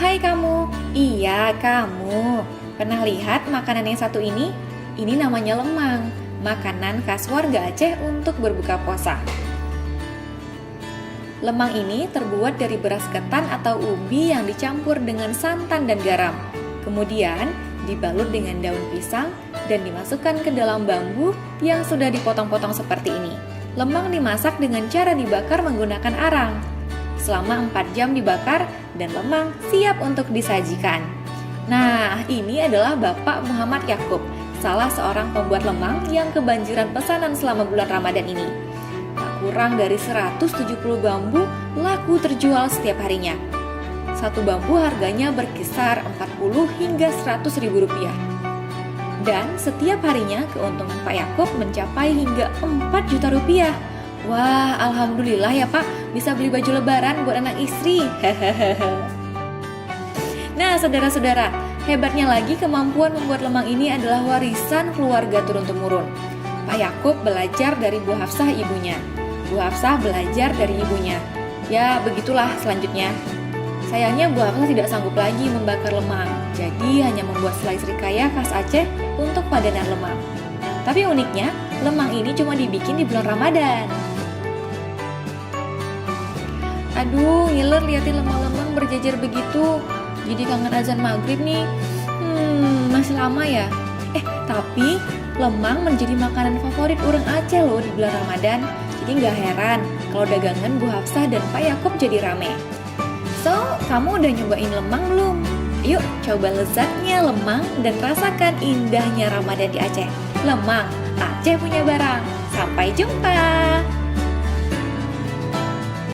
Hai kamu, iya kamu. Pernah lihat makanan yang satu ini? Ini namanya lemang, makanan khas warga Aceh untuk berbuka puasa. Lemang ini terbuat dari beras ketan atau ubi yang dicampur dengan santan dan garam. Kemudian dibalut dengan daun pisang dan dimasukkan ke dalam bambu yang sudah dipotong-potong seperti ini. Lemang dimasak dengan cara dibakar menggunakan arang. Selama 4 jam dibakar dan lemang siap untuk disajikan. Nah, ini adalah Bapak Muhammad Yakub, salah seorang pembuat lemang yang kebanjiran pesanan selama bulan Ramadan ini. Tak kurang dari 170 bambu laku terjual setiap harinya. Satu bambu harganya berkisar 40 hingga 100 ribu rupiah. Dan setiap harinya keuntungan Pak Yakub mencapai hingga 4 juta rupiah. Wah, alhamdulillah ya Pak, bisa beli baju lebaran buat anak istri. Nah, saudara-saudara, hebatnya lagi kemampuan membuat lemang ini adalah warisan keluarga turun-temurun. Pak Yakub belajar dari Bu Hafsah ibunya. Bu Hafsah belajar dari ibunya. Ya, begitulah selanjutnya. Sayangnya Bu Hafsah tidak sanggup lagi membakar lemang, jadi hanya membuat selai serikaya khas Aceh untuk padanan lemang. Tapi uniknya, lemang ini cuma dibikin di bulan Ramadan. Aduh, ngiler liatin lemang-lemang berjejer begitu. Jadi kangen azan maghrib nih. Masih lama ya? Tapi lemang menjadi makanan favorit orang Aceh loh di bulan Ramadan. Jadi gak heran kalau dagangan Bu Hafsah dan Pak Yakub jadi rame. So, kamu udah nyobain lemang belum? Yuk, coba lezatnya lemang dan rasakan indahnya Ramadan di Aceh. Lemang, Aceh punya barang. Sampai jumpa!